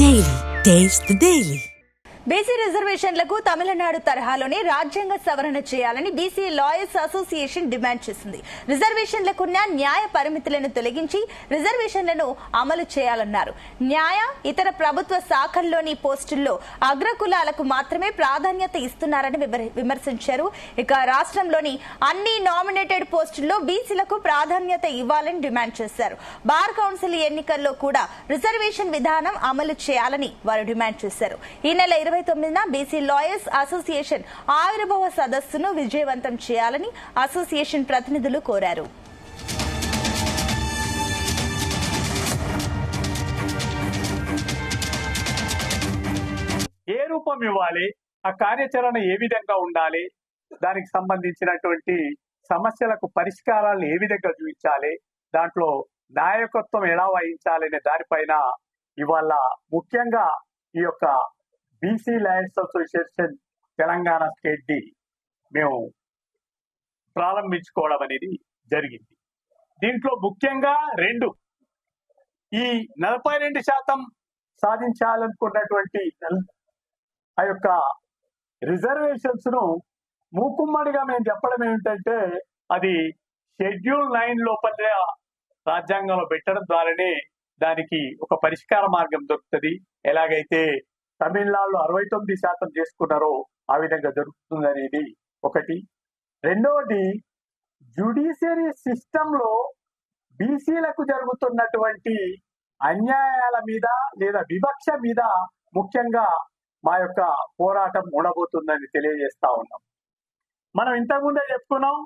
Daily. Taste the Daily. B C రిజర్వేషన్లకు తమిళనాడు తరహాలోనే రాజ్యాంగ సవరణ చేయాలని బీసీ లాయర్స్ అసోసియేషన్ డిమాండ్ చేసింది. రిజర్వేషన్లకున్న న్యాయ పరిమితులను తొలగించి రిజర్వేషన్లను అమలు చేయాలన్నారు. న్యాయ ఇతర ప్రభుత్వ శాఖల్లోని పోస్టుల్లో అగ్రకులాలకు మాత్రమే ప్రాధాన్యత ఇస్తున్నారని విమర్శించారు. ఇక రాష్ట్రంలోని అన్ని నామినేటెడ్ పోస్టుల్లో బీసీలకు ప్రాధాన్యత ఇవ్వాలని డిమాండ్ చేశారు. బార్ కౌన్సిల్ ఎన్నికల్లో కూడా రిజర్వేషన్ విధానం అమలు చేయాలని వారు డిమాండ్ చేశారు. ఈ నెల 29న బీసీ లాయర్స్ అసోసియేషన్ ఆవిర్భావ సదస్సును విజయవంతం చేయాలని అసోసియేషన్ ప్రతినిధులు కోరారు. ఏ రూపం ఇవ్వాలి, ఆ కార్యాచరణ ఏ విధంగా ఉండాలి, దానికి సంబంధించినటువంటి సమస్యలకు పరిష్కారాలను ఏ విధంగా చూపించాలి, దాంట్లో నాయకత్వం ఎలా వహించాలనే దానిపైన ఇవాళ ముఖ్యంగా ఈ యొక్క BC lawyers association Telangana state డి మేము ప్రారంభించుకోవడం అనేది జరిగింది. దీంట్లో ముఖ్యంగా ఈ 42% సాధించాలనుకున్నటువంటి ఆ యొక్క రిజర్వేషన్స్ ను మూకుమ్మడిగా మేము చెప్పడం ఏమిటంటే అది షెడ్యూల్ 9 లోపల రాజ్యాంగంలో పెట్టడం ద్వారానే దానికి ఒక పరిష్కార మార్గం దొరుకుతుంది. ఎలాగైతే తమిళనాడులో 69% చేసుకున్నారో ఆ విధంగా దొరుకుతుంది అనేది ఒకటి. రెండవది, జ్యుడిషియరీ సిస్టమ్ లో బీసీలకు జరుగుతున్నటువంటి అన్యాయాల మీద లేదా వివక్ష మీద ముఖ్యంగా మా యొక్క పోరాటం ఉండబోతుందని తెలియజేస్తా ఉన్నాం. మనం ఇంతకుముందే చెప్పుకున్నాం,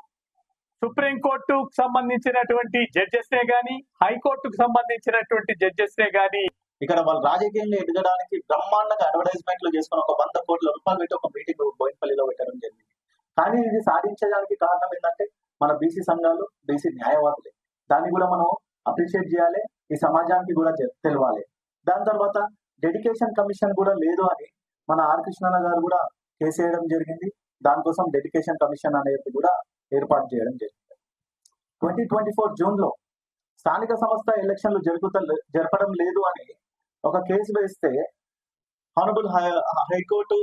సుప్రీంకోర్టుకు సంబంధించినటువంటి జడ్జెస్ నే గాని, హైకోర్టుకు సంబంధించినటువంటి జడ్జెస్ నే గాని ఇక్కడ వాళ్ళు రాజకీయంలో ఎదగడానికి బ్రహ్మాండంగా అడ్వర్టైజ్మెంట్లు చేసుకుని ఒక 100 కోట్ల రూపాయలు పెట్టి ఒక మీటింగ్ బోయినపల్లిలో పెట్టడం జరిగింది. కానీ ఇది సాధించడానికి కారణం ఏంటంటే మన బీసీ సంఘాలు, బీసీ న్యాయవాదులే. దాన్ని కూడా మనం అప్రిషియేట్ చేయాలి, ఈ సమాజానికి కూడా తెలవాలి. దాని తర్వాత డెడికేషన్ కమిషన్ కూడా లేదు అని మన ఆర్ కృష్ణన్న గారు కూడా కేసేయడం జరిగింది. దానికోసం డెడికేషన్ కమిషన్ అనేది కూడా ఏర్పాటు చేయడం జరిగింది. 2024 జూన్ లో స్థానిక సంస్థ ఎలక్షన్లు జరపడం లేదు అని ఒక కేసు వేస్తే హానరబుల్ హైకోర్టు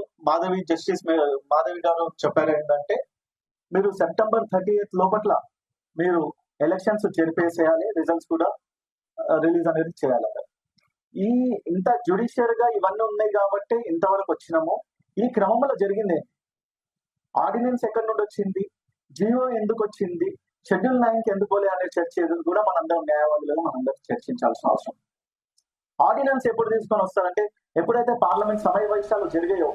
జస్టిస్ మాధవి గారు చెప్పారు ఏంటంటే, మీరు సెప్టెంబర్ 30th లోపట్ల మీరు ఎలక్షన్స్ జరిపేసేయాలి, రిజల్ట్స్ కూడా రిలీజ్ అనేది చేయాలి. ఇంత జ్యుడిషియర్ గా ఇవన్నీ ఉన్నాయి కాబట్టి ఇంతవరకు వచ్చినాము. ఈ క్రమంలో జరిగింది ఆర్డినెన్స్ ఎక్కడి నుండి వచ్చింది, జియో ఎందుకు వచ్చింది, షెడ్యూల్ 9కి ఎందుకు పోలే అనే చర్చ కూడా మనందరం న్యాయవాదులుగా మనందరం చర్చించాల్సిన అవసరం. ఆర్డినెన్స్ ఎప్పుడు తీసుకొని వస్తారంటే ఎప్పుడైతే పార్లమెంట్ సమావేశాలు జరిగాయో